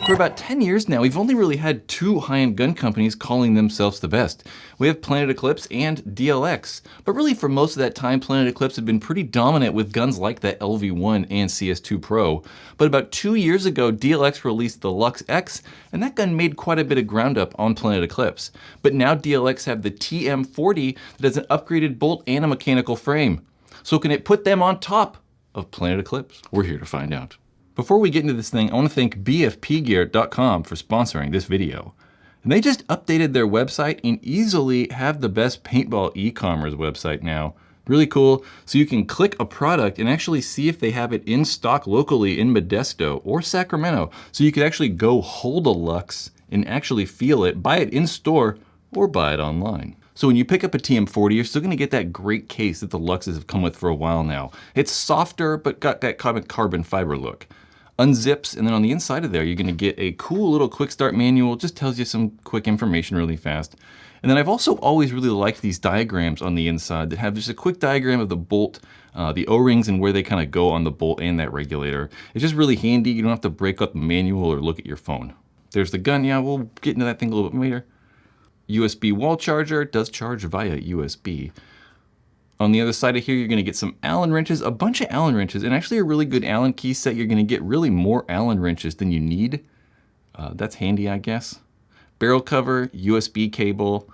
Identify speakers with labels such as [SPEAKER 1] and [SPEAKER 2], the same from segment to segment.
[SPEAKER 1] For about 10 years now, we've only really had two high-end gun companies calling themselves the best. We have Planet Eclipse and DLX, but really for most of that time, Planet Eclipse had been pretty dominant with guns like the LV1 and CS2 Pro. But about 2 years ago, DLX released the Luxe X, and that gun made quite a bit of ground up on Planet Eclipse. But now DLX have the TM40 that has an upgraded bolt and a mechanical frame. So can it put them on top of Planet Eclipse? We're here to find out. Before we get into this thing, I want to thank bfpgear.com for sponsoring this video. And they just updated their website and easily have the best paintball e-commerce website now. Really cool. So you can click a product and actually see if they have it in stock locally in Modesto or Sacramento. So you could actually go hold a Luxe and actually feel it, buy it in store or buy it online. So when you pick up a TM40, you're still gonna get that great case that the Luxes have come with for a while now. It's softer, but got that carbon fiber look. Unzips, and then on the inside of there, you're gonna get a cool little quick start manual. Just tells you some quick information really fast. And then I've also always really liked these diagrams on the inside that have just a quick diagram of the bolt, the O-rings, and where they kind of go on the bolt and that regulator. It's just really handy. You don't have to break up the manual or look at your phone. There's the gun. Yeah, we'll get into that thing a little bit later. USB wall charger, does charge via USB. On the other side of here, you're gonna get some Allen wrenches, a bunch of Allen wrenches, and actually a really good Allen key set. You're gonna get really more Allen wrenches than you need. That's handy, I guess. Barrel cover, USB cable,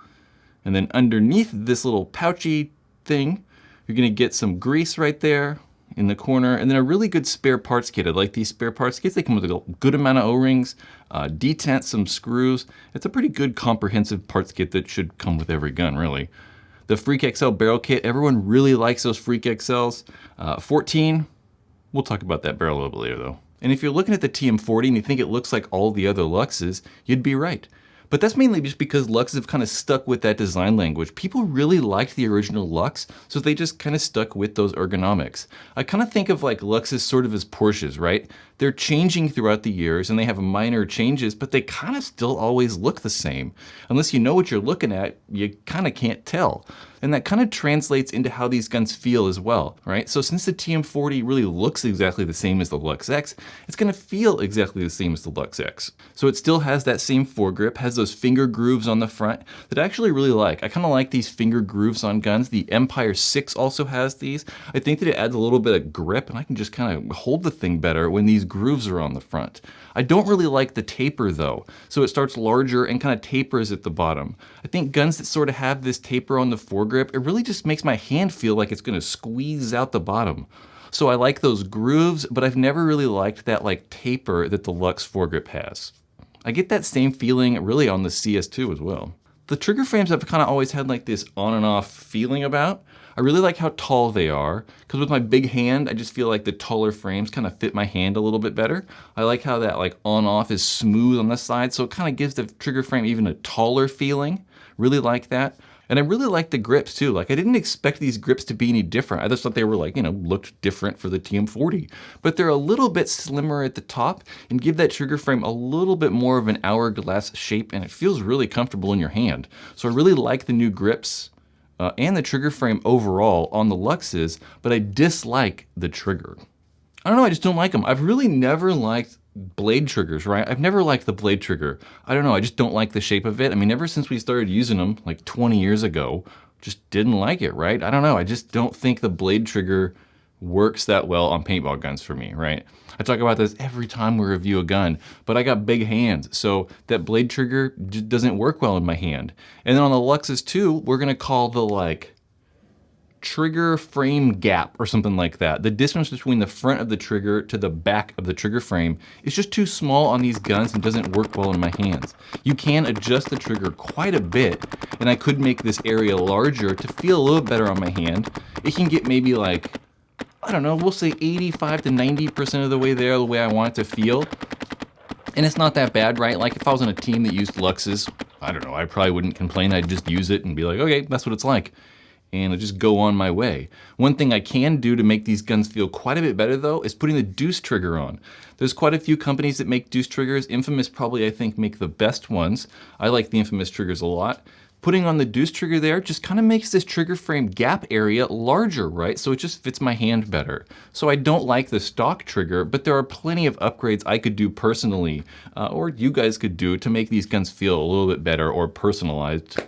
[SPEAKER 1] and then underneath this little pouchy thing, you're gonna get some grease right there in the corner, and then a really good spare parts kit. I like these spare parts kits. They come with a good amount of O-rings, detent, some screws. It's a pretty good comprehensive parts kit that should come with every gun, really. The Freak XL barrel kit, everyone really likes those Freak XLs. 14, we'll talk about that barrel a little bit later though. And if you're looking at the TM40 and you think it looks like all the other Luxes, you'd be right. But that's mainly just because Luxes have kind of stuck with that design language. People really liked the original Luxe, so they just kind of stuck with those ergonomics. I kind of think of like Luxes sort of as Porsches, right? They're changing throughout the years and they have minor changes, but they kind of still always look the same. Unless you know what you're looking at, you kind of can't tell. And that kind of translates into how these guns feel as well, right? So since the TM40 really looks exactly the same as the Luxe X, it's gonna feel exactly the same as the Luxe X. So it still has that same foregrip, has those finger grooves on the front that I actually really like. I kind of like these finger grooves on guns. The Empire 6 also has these. I think that it adds a little bit of grip and I can just kind of hold the thing better when these grooves are on the front. I don't really like the taper though. So it starts larger and kind of tapers at the bottom. I think guns that sort of have this taper on the foregrip, it really just makes my hand feel like it's gonna squeeze out the bottom. So I like those grooves, but I've never really liked that like taper that the Luxe foregrip has. I get that same feeling really on the CS2 as well. The trigger frames I've kind of always had like this on and off feeling about. I really like how tall they are, because with my big hand, I just feel like the taller frames kind of fit my hand a little bit better. I like how that like on-off is smooth on the side, so it kind of gives the trigger frame even a taller feeling. Really like that. And I really like the grips too. Like I didn't expect these grips to be any different. I just thought they were like, you know, looked different for the TM40. But they're a little bit slimmer at the top and give that trigger frame a little bit more of an hourglass shape, and it feels really comfortable in your hand. So I really like the new grips and the trigger frame overall on the Luxes, but I dislike the trigger. I don't know, I just don't like them. I've really never liked blade triggers, right? I've never liked the blade trigger. I don't know, I just don't like the shape of it. I mean, ever since we started using them like 20 years ago, just didn't like it, right? I don't know, I just don't think the blade trigger works that well on paintball guns for me, right? I talk about this every time we review a gun, but I got big hands, so that blade trigger just doesn't work well in my hand. And then on the Luxes too, we're gonna call the like trigger frame gap or something like that. The distance between the front of the trigger to the back of the trigger frame is just too small on these guns and doesn't work well in my hands. You can adjust the trigger quite a bit, and I could make this area larger to feel a little better on my hand. It can get maybe like, I don't know, we'll say 85 to 90% of the way there, the way I want it to feel. And it's not that bad, right? Like if I was on a team that used Luxes, I don't know, I probably wouldn't complain. I'd just use it and be like, okay, that's what it's like. And I'll just go on my way. One thing I can do to make these guns feel quite a bit better though is putting the deuce trigger on. There's quite a few companies that make deuce triggers. Infamous probably, I think, make the best ones. I like the Infamous triggers a lot. Putting on the deuce trigger there just kind of makes this trigger frame gap area larger, right? So it just fits my hand better. So I don't like the stock trigger, but there are plenty of upgrades I could do personally, or you guys could do to make these guns feel a little bit better or personalized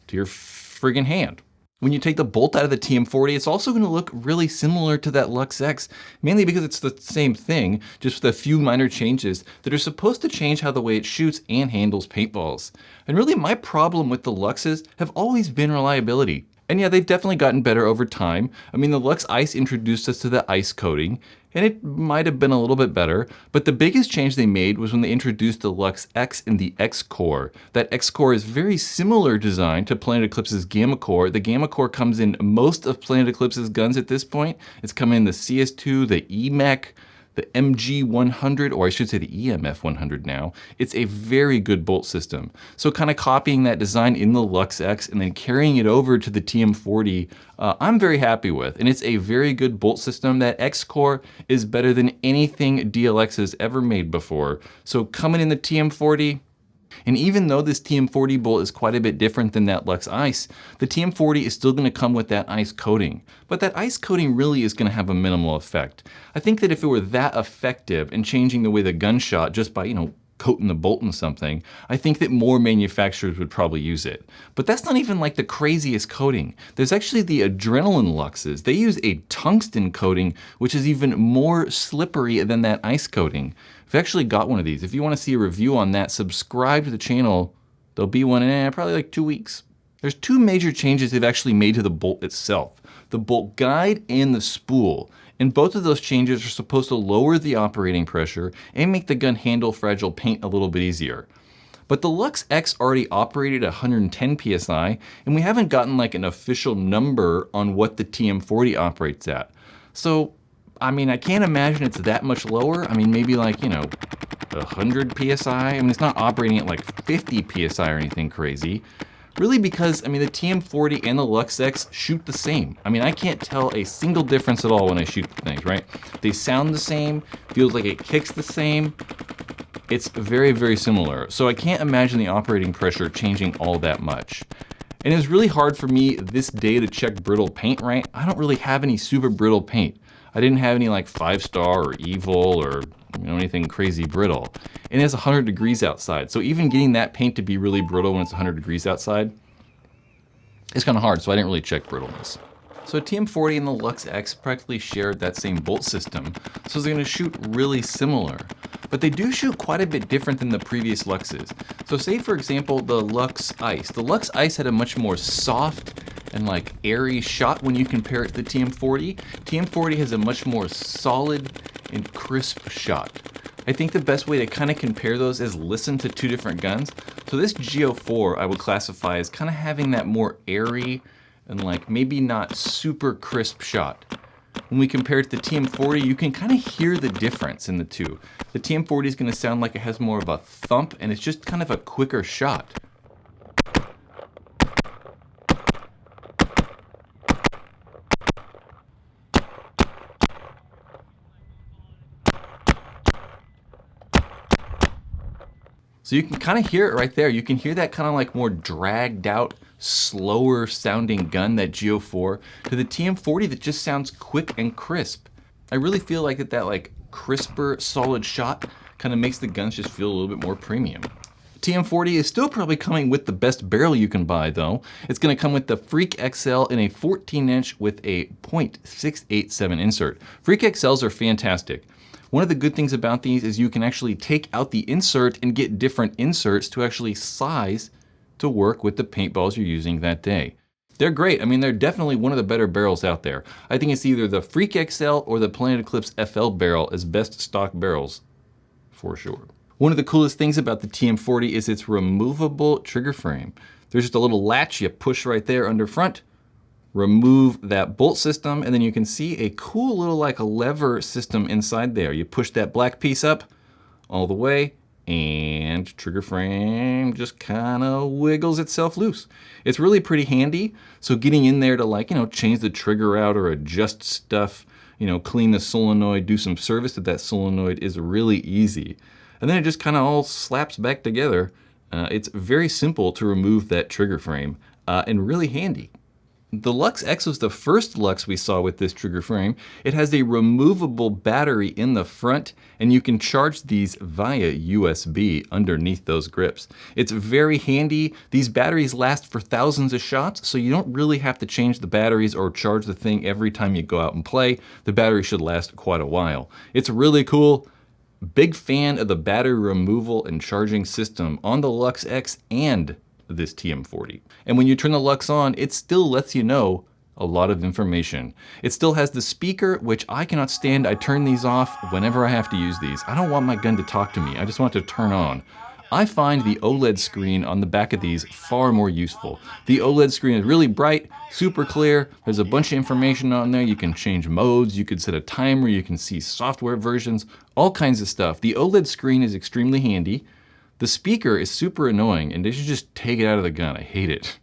[SPEAKER 1] to your friggin' hand. When you take the bolt out of the TM40, it's also going to look really similar to that Luxe X, mainly because it's the same thing, just with a few minor changes that are supposed to change how the way it shoots and handles paintballs. And really my problem with the Luxes have always been reliability. And yeah, they've definitely gotten better over time. I mean, the Luxe Ice introduced us to the ice coating, and it might have been a little bit better, but the biggest change they made was when they introduced the Luxe X and the X Core. That X Core is very similar design to Planet Eclipse's Gamma Core. The Gamma Core comes in most of Planet Eclipse's guns at this point. It's coming in the CS2, the EMEC, the MG100, or I should say the EMF100 now. It's a very good bolt system. So kind of copying that design in the Luxe X and then carrying it over to the TM40, I'm very happy with. And it's a very good bolt system. That X Core is better than anything DLX has ever made before. So coming in the TM40, and even though this TM40 bolt is quite a bit different than that Luxe Ice, the TM40 is still going to come with that ice coating. But that ice coating really is going to have a minimal effect. I think that if it were that effective in changing the way the gun shot just by, coating the bolt in something, I think that more manufacturers would probably use it. But that's not even like the craziest coating. There's actually the Adrenaline Luxes. They use a tungsten coating, which is even more slippery than that ice coating. I've actually got one of these. If you want to see a review on that, subscribe to the channel. There'll be one in probably like 2 weeks. There's two major changes they've actually made to the bolt itself: the bolt guide and the spool. And both of those changes are supposed to lower the operating pressure and make the gun handle fragile paint a little bit easier. But the Luxe X already operated at 110 PSI, and we haven't gotten like an official number on what the TM40 operates at. So, I mean, I can't imagine it's that much lower. I mean, maybe like, 100 PSI. I mean, it's not operating at like 50 PSI or anything crazy. Really because, I mean, the TM40 and the Luxe X shoot the same. I mean, I can't tell a single difference at all when I shoot the things, right? They sound the same, feels like it kicks the same. It's very, very similar. So I can't imagine the operating pressure changing all that much. And it's really hard for me this day to check brittle paint, right? I don't really have any super brittle paint. I didn't have any like 5-star or evil or anything crazy brittle. And it's 100 degrees outside. So even getting that paint to be really brittle when it's 100 degrees outside, it's kind of hard. So I didn't really check brittleness. So TM40 and the Luxe X practically shared that same bolt system. So they're going to shoot really similar. But they do shoot quite a bit different than the previous Luxes. So say for example, the Luxe Ice. The Luxe Ice had a much more soft and like airy shot when you compare it to the TM40. TM40 has a much more solid and crisp shot. I think the best way to kind of compare those is listen to two different guns. So this G04 I would classify as kind of having that more airy and like maybe not super crisp shot. When we compare it to the TM40, you can kind of hear the difference in the two. The TM40 is going to sound like it has more of a thump, and it's just kind of a quicker shot. So you can kind of hear it right there. You can hear that kind of like more dragged out, slower sounding gun, that G04, to the TM40 that just sounds quick and crisp. I really feel like that like crisper, solid shot kind of makes the guns just feel a little bit more premium. TM40 is still probably coming with the best barrel you can buy though. It's going to come with the Freak XL in a 14-inch with a .687 insert. Freak XLs are fantastic. One of the good things about these is you can actually take out the insert and get different inserts to actually size to work with the paintballs you're using that day. They're great. I mean, they're definitely one of the better barrels out there. I think it's either the Freak XL or the Planet Eclipse FL barrel as best stock barrels, for sure. One of the coolest things about the TM40 is its removable trigger frame. There's just a little latch you push right there under front, remove that bolt system, and then you can see a cool little like a lever system inside there. You push that black piece up all the way, and trigger frame just kind of wiggles itself loose. It's really pretty handy. So getting in there to like, change the trigger out or adjust stuff, clean the solenoid, do some service to that solenoid is really easy. And then it just kind of all slaps back together It's very simple to remove that trigger frame and really handy. The Luxe X was the first Luxe we saw with this trigger frame. It has a removable battery in the front, and you can charge these via USB underneath those grips. It's very handy. These batteries last for thousands of shots, so you don't really have to change the batteries or charge the thing every time you go out and play. The battery should last quite a while. It's really cool. Big fan of the battery removal and charging system on the Luxe X and this TM40. And when you turn the Luxe on, it still lets you know a lot of information. It still has the speaker, which I cannot stand. I turn these off whenever I have to use these. I don't want my gun to talk to me. I just want it to turn on. I find the OLED screen on the back of these far more useful. The OLED screen is really bright, super clear. There's a bunch of information on there. You can change modes, you could set a timer, you can see software versions, all kinds of stuff. The OLED screen is extremely handy. The speaker is super annoying, and they should just take it out of the gun. I hate it.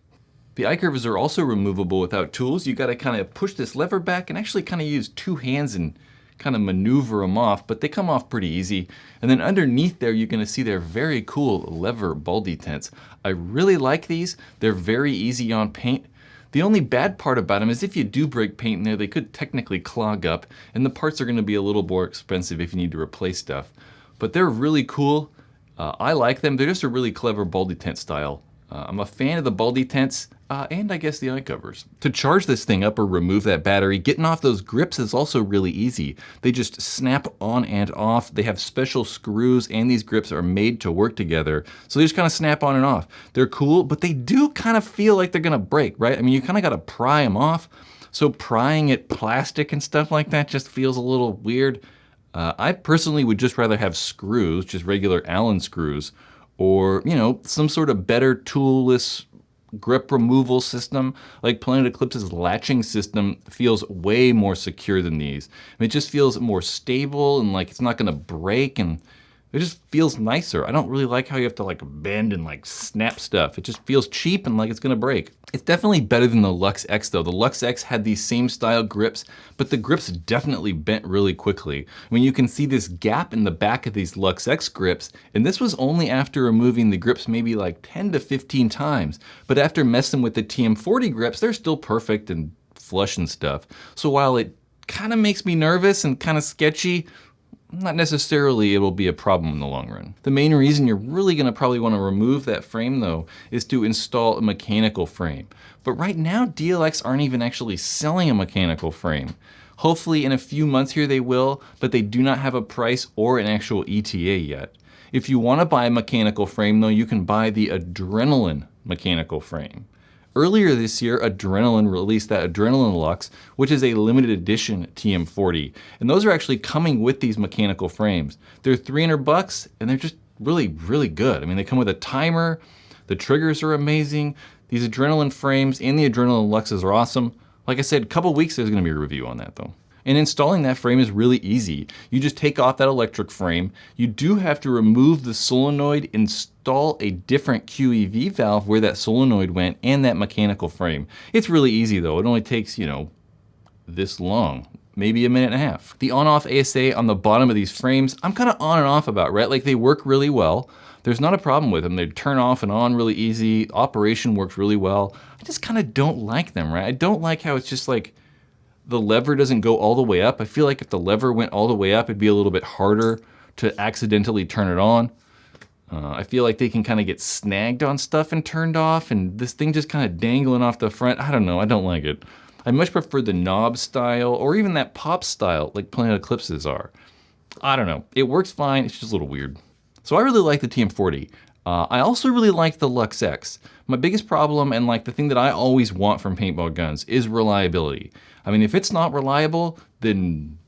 [SPEAKER 1] The eye curvers are also removable without tools. You gotta kind of push this lever back and actually kind of use two hands and kind of maneuver them off, but they come off pretty easy. And then underneath there, you're gonna see their very cool lever Baldy tents. I really like these. They're very easy on paint. The only bad part about them is if you do break paint in there, they could technically clog up, and the parts are gonna be a little more expensive if you need to replace stuff. But they're really cool. I like them. They're just a really clever Baldy tent style. I'm a fan of the Baldy tents and I guess the eye covers. To charge this thing up or remove that battery, getting off those grips is also really easy. They just snap on and off. They have special screws and these grips are made to work together. So they just kind of snap on and off. They're cool, but they do kind of feel like they're gonna break, right? I mean, you kind of gotta pry them off. So prying at plastic and stuff like that just feels a little weird. I personally would just rather have screws, just regular Allen screws, or, you know, some sort of better toolless grip removal system. Like Planet Eclipse's latching system feels way more secure than these. I mean, it just feels more stable and like it's not gonna break, and it just feels nicer. I don't really like how you have to like bend and like snap stuff. It just feels cheap and like it's gonna break. It's definitely better than the Luxe X though. The Luxe X had these same style grips, but the grips definitely bent really quickly. I mean, you can see this gap in the back of these Luxe X grips, and this was only after removing the grips maybe like 10 to 15 times. But after messing with the TM40 grips, they're still perfect and flush and stuff. So while it kind of makes me nervous and kind of sketchy, not necessarily it will be a problem in the long run. The main reason you're really gonna probably wanna remove that frame though is to install a mechanical frame. But right now, DLX aren't even actually selling a mechanical frame. Hopefully in a few months here they will, but they do not have a price or an actual ETA yet. If you wanna buy a mechanical frame though, you can buy the Adrenaline mechanical frame. Earlier this year, Adrenaline released that Adrenaline Luxe, which is a limited edition TM40. And those are actually coming with these mechanical frames. They're $300 and they're just really, really good. I mean, they come with a timer, the triggers are amazing. These Adrenaline frames and the Adrenaline Luxes are awesome. Like I said, a couple weeks there's gonna be a review on that though. And installing that frame is really easy. You just take off that electric frame. You do have to remove the solenoid, install a different QEV valve where that solenoid went, and that mechanical frame. It's really easy though. It only takes, you know, this long, maybe a minute and a half. The on-off ASA on the bottom of these frames, I'm kind of on and off about, right? Like they work really well. There's not a problem with them. They turn off and on really easy. Operation works really well. I just kind of don't like them, right? I don't like how it's just like, the lever doesn't go all the way up. I feel like if the lever went all the way up, it'd be a little bit harder to accidentally turn it on. I feel like they can kind of get snagged on stuff and turned off, and this thing just kind of dangling off the front. I don't know, I don't like it. I much prefer the knob style or even that pop style like Planet Eclipse's are. I don't know, it works fine, it's just a little weird. So I really like the TM40. I also really like the Luxe X. My biggest problem and like the thing that I always want from paintball guns is reliability. I mean, if it's not reliable, then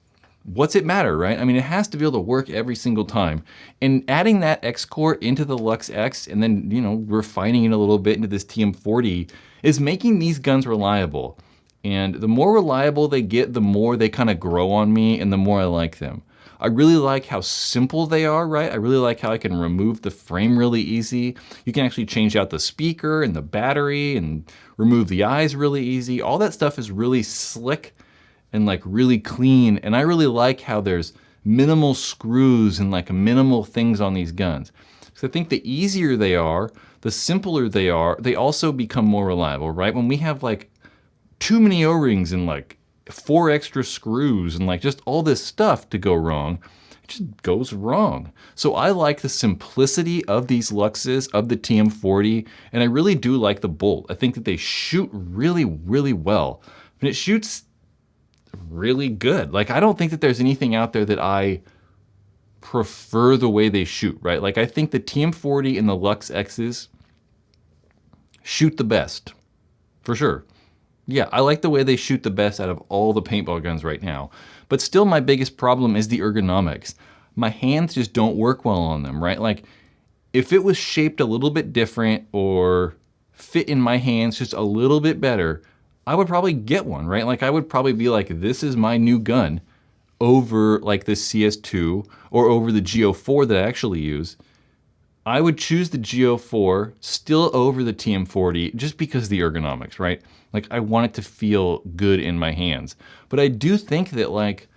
[SPEAKER 1] what's it matter, right? I mean, it has to be able to work every single time. And adding that X core into the Luxe X and then, you know, refining it a little bit into this TM40 is making these guns reliable. And the more reliable they get, the more they kind of grow on me and the more I like them. I really like how simple they are, right? I really like how I can remove the frame really easy. You can actually change out the speaker and the battery and remove the eyes really easy. All that stuff is really slick and like really clean. And I really like how there's minimal screws and like minimal things on these guns. So I think the easier they are, the simpler they are, they also become more reliable, right? When we have like too many O-rings and like 4 extra screws and like just all this stuff to go wrong, it just goes wrong. So I like the simplicity of these Luxes, of the TM40, and I really do like the bolt. I think that they shoot really, really well. And it shoots really good. Like, I don't think that there's anything out there that I prefer the way they shoot, right? Like, I think the TM40 and the Luxe X's shoot the best, for sure. Yeah, I like the way they shoot the best out of all the paintball guns right now. But still, my biggest problem is the ergonomics. My hands just don't work well on them, right? Like, if it was shaped a little bit different or fit in my hands just a little bit better, I would probably get one, right? Like, I would probably be like, this is my new gun over like the CS2 or over the GO4 that I actually use. I would choose the GO4 still over the TM40 just because of the ergonomics, right? Like, I want it to feel good in my hands. But I do think that like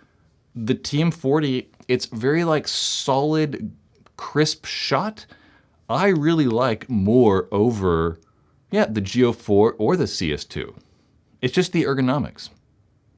[SPEAKER 1] the TM40, it's very like solid, crisp shot. I really like more over, yeah, the GO4 or the CS2. It's just the ergonomics.